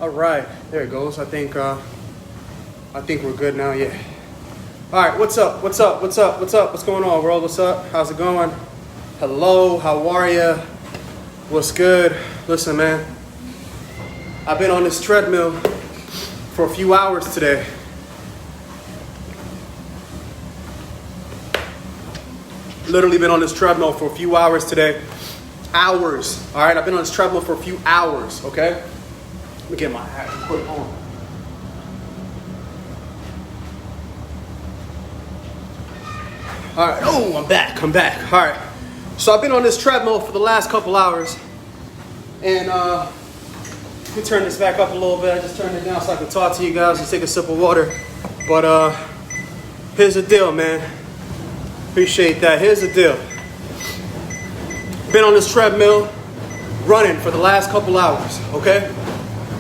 All right, there it goes. I think we're good now. Yeah. All right, what's up? What's going on, world? What's up? How's it going? Hello, how are ya? What's good? Listen, man, I've been on this treadmill for a few hours today. Literally been on this treadmill for a few hours today. Hours. All right, I've been on this treadmill for a few hours. Okay. Let me get my hat and put it on. All right. Oh, I'm back. All right. So I've been on this treadmill for the last couple hours, and let me turn this back up a little bit. I just turned it down so I can talk to you guys and take a sip of water. But here's the deal, man. Appreciate that. Here's the deal. Been on this treadmill running for the last couple hours, okay?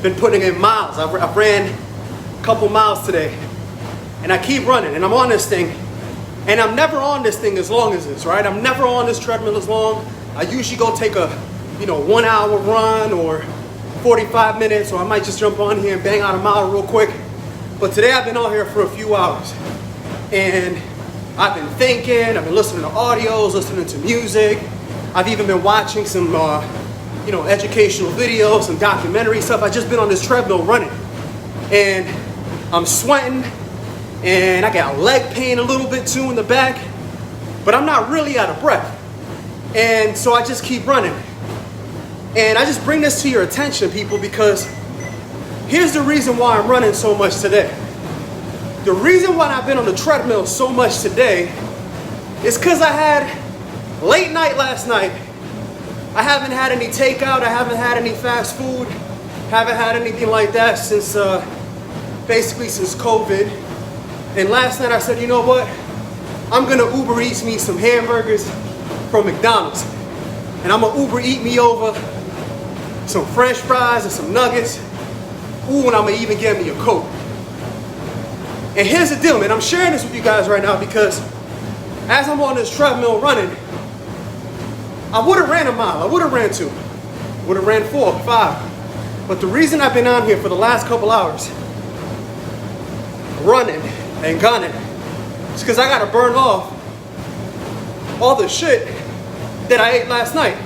Been putting in miles. I ran a couple miles today, and I keep running, and I'm on this thing, and I'm never on this thing as long as this, right? I'm never on this treadmill as long. I usually go take a, 1 hour run or 45 minutes, or I might just jump on here and bang out a mile real quick. But today I've been on here for a few hours, and I've been thinking, I've been listening to audios, listening to music. I've even been watching some, educational videos, some documentary stuff. I've just been on this treadmill running, and I'm sweating, and I got leg pain a little bit too in the back, but I'm not really out of breath. And so I just keep running. And I just bring this to your attention, people, because here's the reason why I'm running so much today. The reason why I've been on the treadmill so much today is because I had late night last night. I haven't had any takeout. I haven't had any fast food. Haven't had anything like that since since COVID. And last night I said, you know what? I'm going to Uber Eats me some hamburgers from McDonald's. And I'm going to Uber Eat me over some French fries and some nuggets. Ooh, and I'm going to even get me a Coke. And here's the deal, man. I'm sharing this with you guys right now because as I'm on this treadmill running, I would have ran a mile. I would have ran 2. Would have ran 4, 5. But the reason I've been on here for the last couple hours, running and gunning, is because I got to burn off all the shit that I ate last night.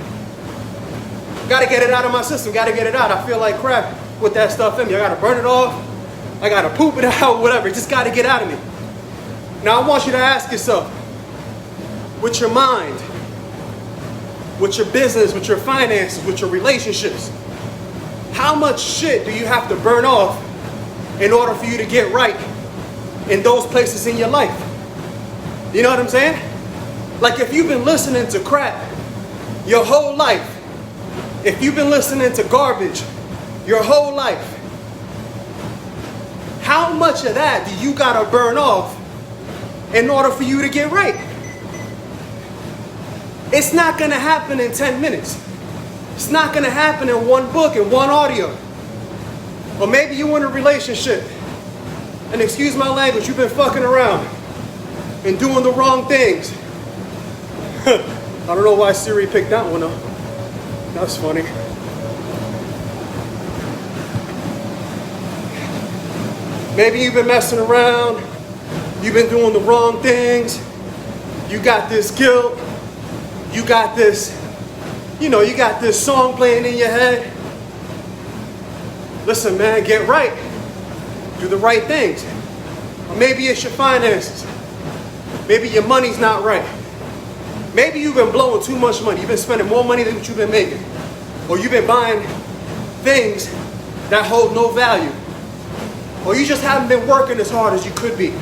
Got to get it out of my system. Got to get it out. I feel like crap with that stuff in me. I got to burn it off. I got to poop it out, whatever. It just got to get out of me. Now I want you to ask yourself, with your mind, with your business, with your finances, with your relationships, how much shit do you have to burn off in order for you to get right in those places in your life? You know what I'm saying? Like if you've been listening to crap your whole life, if you've been listening to garbage your whole life, how much of that do you gotta burn off in order for you to get right? It's not gonna happen in 10 minutes. It's not gonna happen in one book, in one audio. Or maybe you're in a relationship, and excuse my language, you've been fucking around and doing the wrong things. I don't know why Siri picked that one up. That's funny. Maybe you've been messing around, you've been doing the wrong things, you got this guilt, you got this, you got this song playing in your head. Listen, man, get right. Do the right things. Or maybe it's your finances. Maybe your money's not right. Maybe you've been blowing too much money. You've been spending more money than what you've been making. Or you've been buying things that hold no value. Or you just haven't been working as hard as you could be.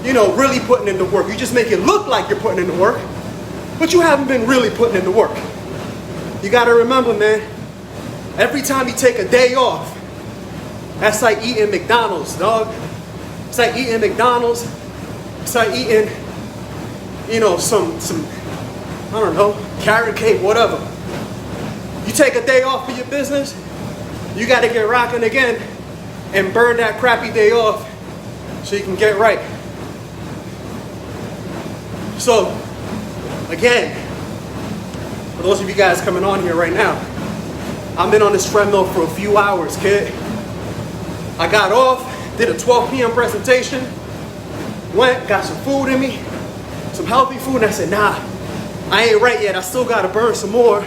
Really putting in the work. You just make it look like you're putting in the work, but you haven't been really putting in the work. You gotta remember, man, every time you take a day off, that's like eating McDonald's, dog. It's like eating McDonald's. It's like eating, some, I don't know, carrot cake, whatever. You take a day off for your business, you gotta get rocking again and burn that crappy day off so you can get right. So, again, for those of you guys coming on here right now, I've been on this treadmill for a few hours, kid. I got off, did a 12 p.m. presentation, went, got some food in me, some healthy food, and I said, nah, I ain't right yet. I still gotta burn some more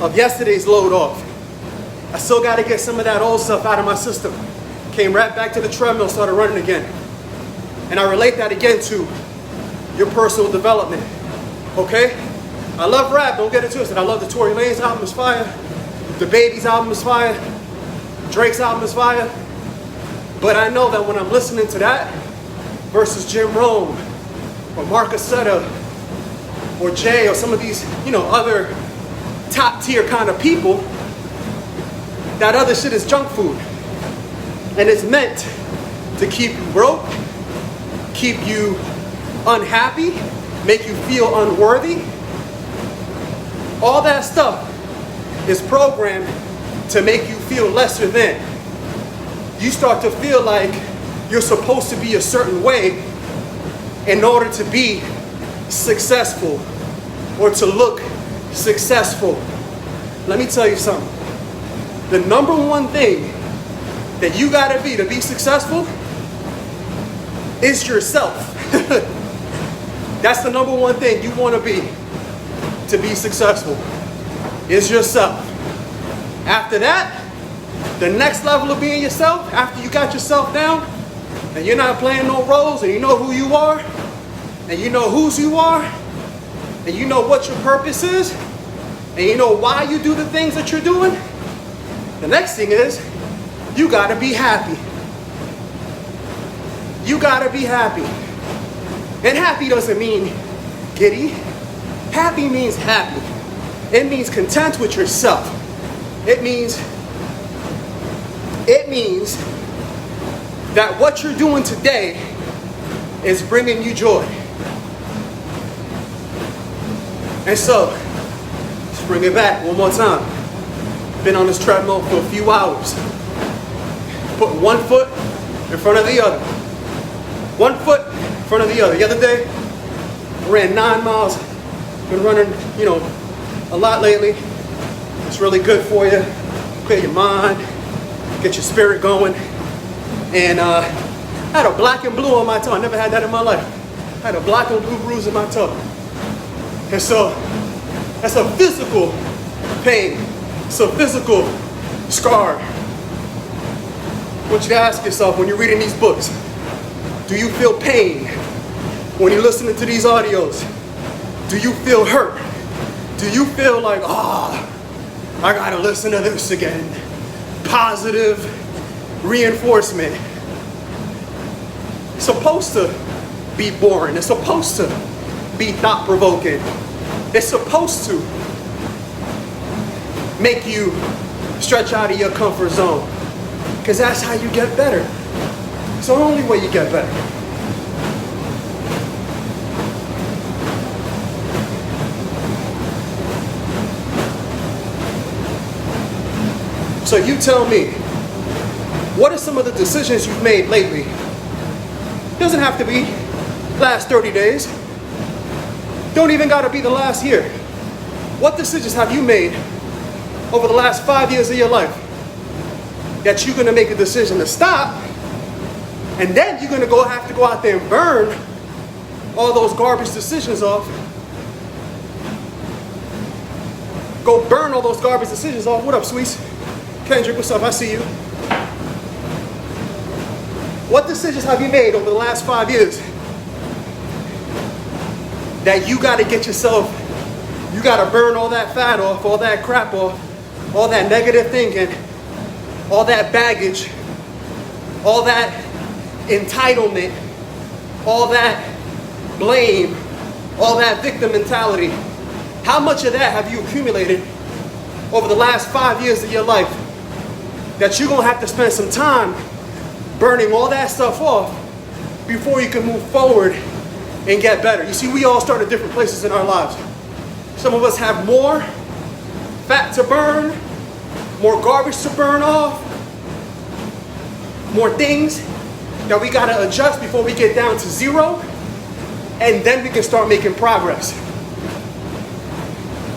of yesterday's load off. I still gotta get some of that old stuff out of my system. Came right back to the treadmill, started running again. And I relate that again to your personal development, okay? I love rap, don't get it twisted. I love the Tory Lanez album is fire. The Baby's album is fire. Drake's album is fire. But I know that when I'm listening to that versus Jim Rome or Mark Aceta or Jay or some of these, other top tier kind of people, that other shit is junk food. And it's meant to keep you broke, keep you unhappy, make you feel unworthy. All that stuff is programmed to make you feel lesser than. You start to feel like you're supposed to be a certain way in order to be successful or to look successful. Let me tell you something. The number one thing that you gotta be to be successful is yourself. That's the number one thing you wanna be to be successful, is yourself. After that, the next level of being yourself, after you got yourself down, and you're not playing no roles, and you know who you are, and you know whose you are, and you know what your purpose is, and you know why you do the things that you're doing, the next thing is, you gotta be happy. You gotta be happy. And happy doesn't mean giddy. Happy means happy. It means content with yourself. It means that what you're doing today is bringing you joy. And so, let's bring it back one more time. Been on this treadmill for a few hours. Put one foot in front of the other. One foot in front of the other. The other day, I ran 9 miles. Been running, a lot lately. It's really good for you. Clear your mind, get your spirit going. And I had a black and blue on my toe. I never had that in my life. I had a black and blue bruise in my toe. And so, that's a physical pain. It's a physical scar. I want you to ask yourself when you're reading these books, do you feel pain when you're listening to these audios? Do you feel hurt? Do you feel like, I gotta listen to this again? Positive reinforcement. It's supposed to be boring. It's supposed to be thought-provoking. It's supposed to make you stretch out of your comfort zone. Because that's how you get better. It's the only way you get better. So you tell me, what are some of the decisions you've made lately? It doesn't have to be last 30 days. Don't even gotta be the last year. What decisions have you made over the last 5 years of your life that you're gonna make a decision to stop, and then you're gonna have to go out there and burn all those garbage decisions off? Go burn all those garbage decisions off. What up, Sweets? Kendrick, what's up? I see you. What decisions have you made over the last 5 years that you gotta get yourself, you gotta burn all that fat off, all that crap off, all that negative thinking, all that baggage, all that entitlement, all that blame, all that victim mentality? How much of that have you accumulated over the last 5 years of your life that you're gonna have to spend some time burning all that stuff off before you can move forward and get better? You see, we all start at different places in our lives. Some of us have more fat to burn, more garbage to burn off, more things that we gotta adjust before we get down to zero, and then we can start making progress.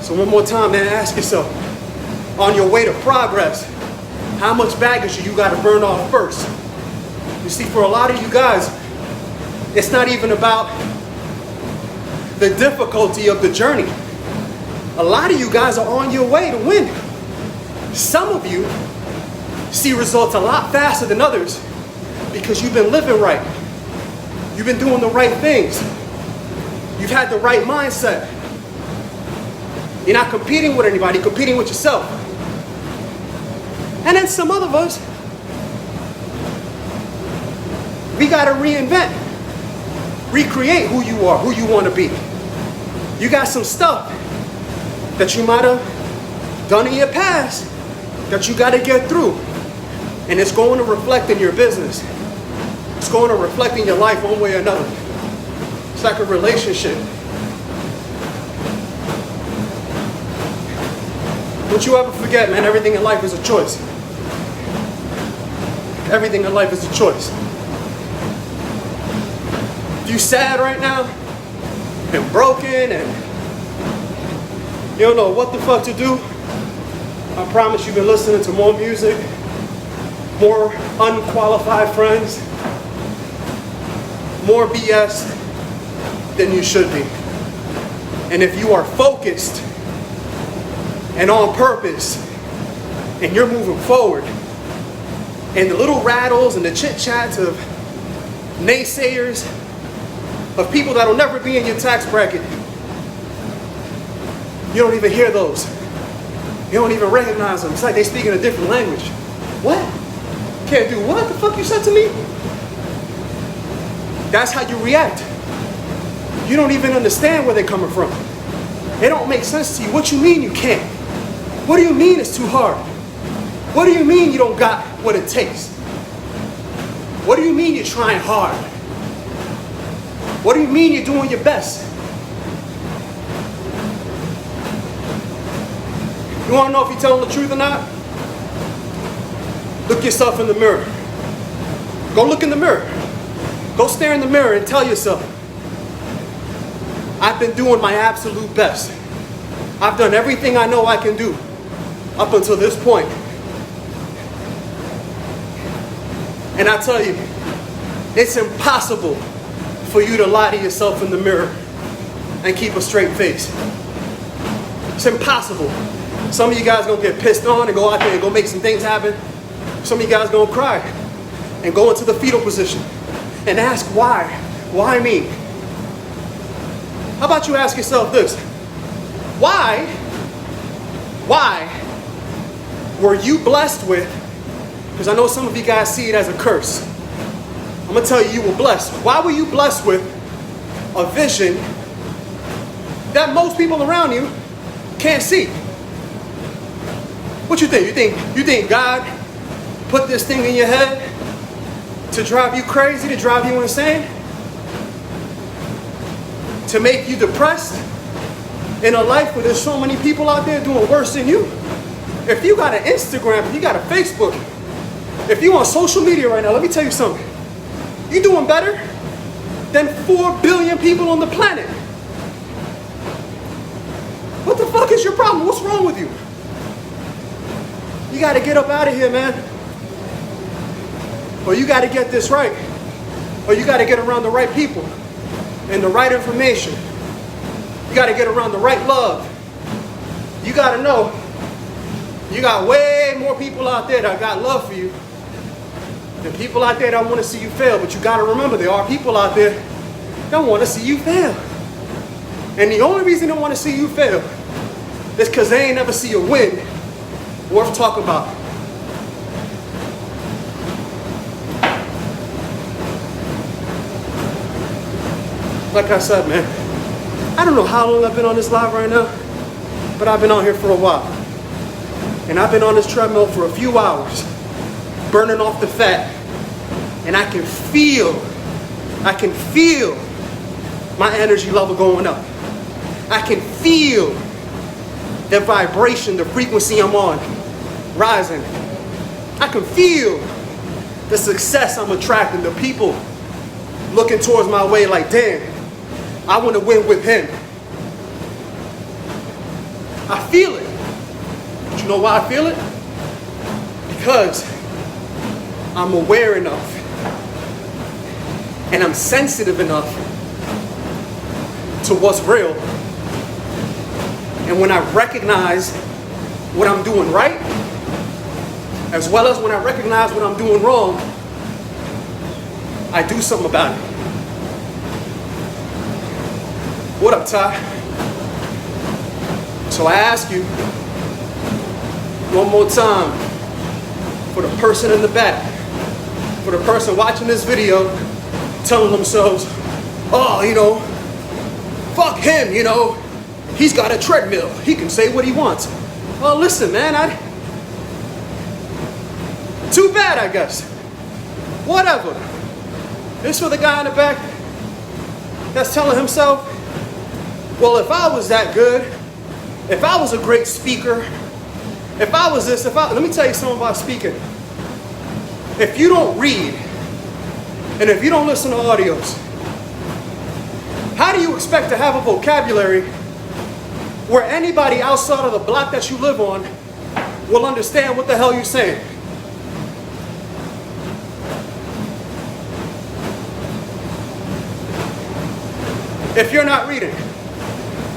So one more time, man, ask yourself, on your way to progress, How much baggage do you got to burn off first? You see, for a lot of you guys, it's not even about the difficulty of the journey. A lot of you guys are on your way to win. Some of you see results a lot faster than others because you've been living right. You've been doing the right things. You've had the right mindset. You're not competing with anybody, you're competing with yourself. And then some other of us, we got to reinvent, recreate who you are, who you want to be. You got some stuff that you might have done in your past that you got to get through. And it's going to reflect in your business. It's going to reflect in your life one way or another. It's like a relationship. Don't you ever forget, man, everything in life is a choice. Everything in life is a choice. If you're sad right now, and broken, and you don't know what the fuck to do, I promise you've been listening to more music, more unqualified friends, more BS than you should be. And if you are focused and on purpose, and you're moving forward, and the little rattles and the chit-chats of naysayers, of people that'll never be in your tax bracket, you don't even hear those. You don't even recognize them. It's like they speak in a different language. What? Can't do what the fuck you said to me? That's how you react. You don't even understand where they're coming from. It don't make sense to you. What you mean you can't? What do you mean it's too hard? What do you mean you don't got what it takes? What do you mean you're trying hard? What do you mean you're doing your best? You want to know if you're telling the truth or not? Look yourself in the mirror. Go look in the mirror. Go stare in the mirror and tell yourself, I've been doing my absolute best. I've done everything I know I can do up until this point. And I tell you, it's impossible for you to lie to yourself in the mirror and keep a straight face. It's impossible. Some of you guys gonna get pissed on and go out there and go make some things happen. Some of you guys gonna cry and go into the fetal position and ask why? Why me? How about you ask yourself this? Why were you blessed with, because I know some of you guys see it as a curse. I'm gonna tell you, you were blessed. Why were you blessed with a vision that most people around you can't see? What you think? You think God put this thing in your head to drive you crazy, to drive you insane? To make you depressed in a life where there's so many people out there doing worse than you? If you got an Instagram, if you got a Facebook, if you on social media right now, let me tell you something. You're doing better than 4 billion people on the planet. What the fuck is your problem? What's wrong with you? You got to get up out of here, man. Or you got to get this right. Or you got to get around the right people and the right information. You got to get around the right love. You got to know you got way more people out there that got love for you than people out there that want to see you fail. But you got to remember, there are people out there that want to see you fail. And the only reason they want to see you fail is because they ain't never see a win worth talking about. Like I said, man, I don't know how long I've been on this live right now, but I've been on here for a while. And I've been on this treadmill for a few hours, burning off the fat. And I can feel my energy level going up. I can feel the vibration, the frequency I'm on, rising. I can feel the success I'm attracting, the people looking towards my way like, damn, I want to win with him. I feel it. But you know why I feel it? because I'm aware enough and I'm sensitive enough to what's real. And when I recognize what I'm doing right, as well as when I recognize what I'm doing wrong, I do something about it. What up, Ty? So I ask you one more time, for the person in the back, for the person watching this video, telling themselves, oh, you know, fuck him, you know, he's got a treadmill, he can say what he wants. Well, listen, man, too bad, I guess. Whatever. This for the guy in the back that's telling himself, well, if I was that good, if I was a great speaker, if I was this, let me tell you something about speaking. If you don't read, and if you don't listen to audios, how do you expect to have a vocabulary where anybody outside of the block that you live on will understand what the hell you're saying? If you're not reading.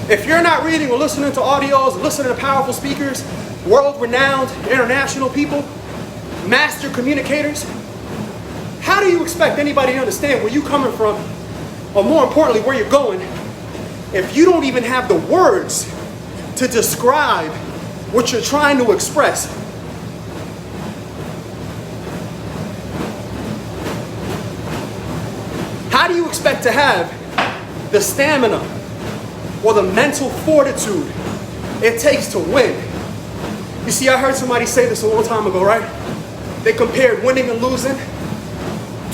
If you're not reading or listening to audios, listening to powerful speakers, world-renowned international people, master communicators, how do you expect anybody to understand where you're coming from, or more importantly, where you're going, if you don't even have the words to describe what you're trying to express? How do you expect to have the stamina or the mental fortitude it takes to win? You see, I heard somebody say this a long time ago, right? They compared winning and losing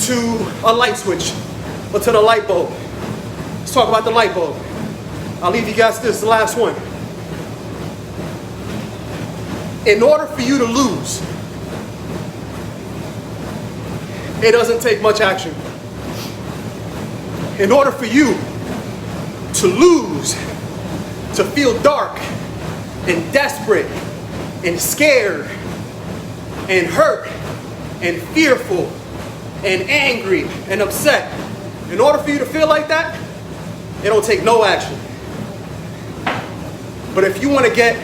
to a light switch, or to the light bulb. Let's talk about the light bulb. I'll leave you guys this, the last one. In order for you to lose, it doesn't take much action. In order for you to lose, to feel dark and desperate and scared and hurt and fearful and angry and upset, in order for you to feel like that, it don't take no action. But if you want to get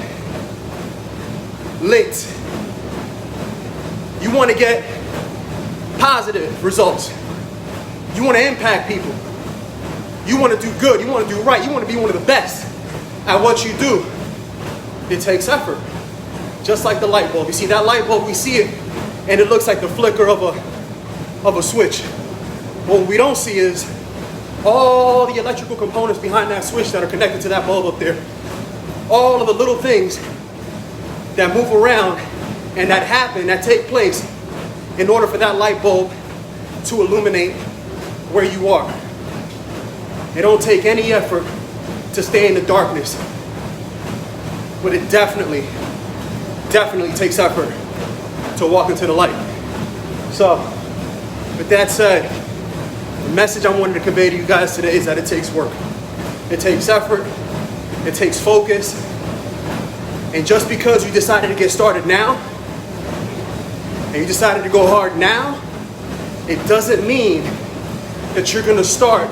lit, you want to get positive results, you want to impact people, you want to do good, you want to do right, you want to be one of the best at what you do, it takes effort. Just like the light bulb. You see that light bulb, we see it and it looks like the flicker of a switch. What we don't see is all the electrical components behind that switch that are connected to that bulb up there. All of the little things that move around and that happen, that take place in order for that light bulb to illuminate where you are. It don't take any effort to stay in the darkness, but it definitely takes effort to walk into the light. So, with that said, the message I wanted to convey to you guys today is that it takes work. It takes effort, it takes focus, and just because you decided to get started now, and you decided to go hard now, it doesn't mean that you're gonna start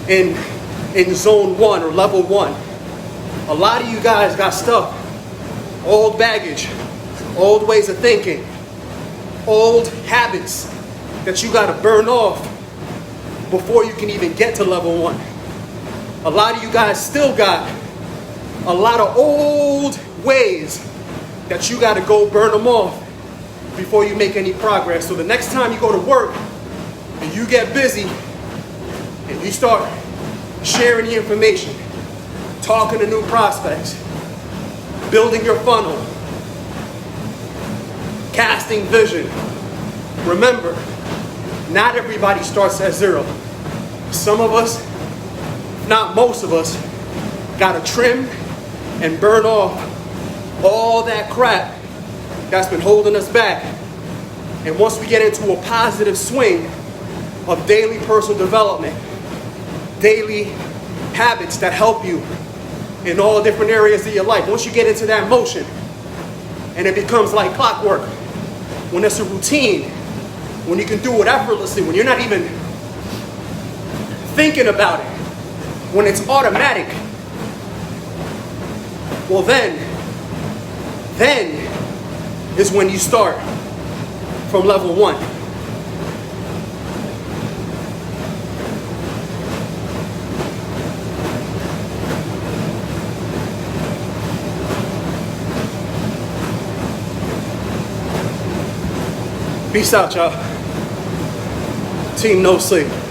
in zone 1 or level 1. A lot of you guys got stuff, old baggage, old ways of thinking, old habits that you got to burn off before you can even get to level 1. A lot of you guys still got a lot of old ways that you got to go burn them off before you make any progress. So the next time you go to work and you get busy and you start sharing the information, talking to new prospects, building your funnel, casting vision. Remember, not everybody starts at zero. Some of us, not most of us, gotta trim and burn off all that crap that's been holding us back. And once we get into a positive swing of daily personal development, daily habits that help you in all different areas of your life, once you get into that motion and it becomes like clockwork, when it's a routine, when you can do it effortlessly, when you're not even thinking about it, when it's automatic, well then is when you start from level 1. Peace out, y'all. Team No Sleep.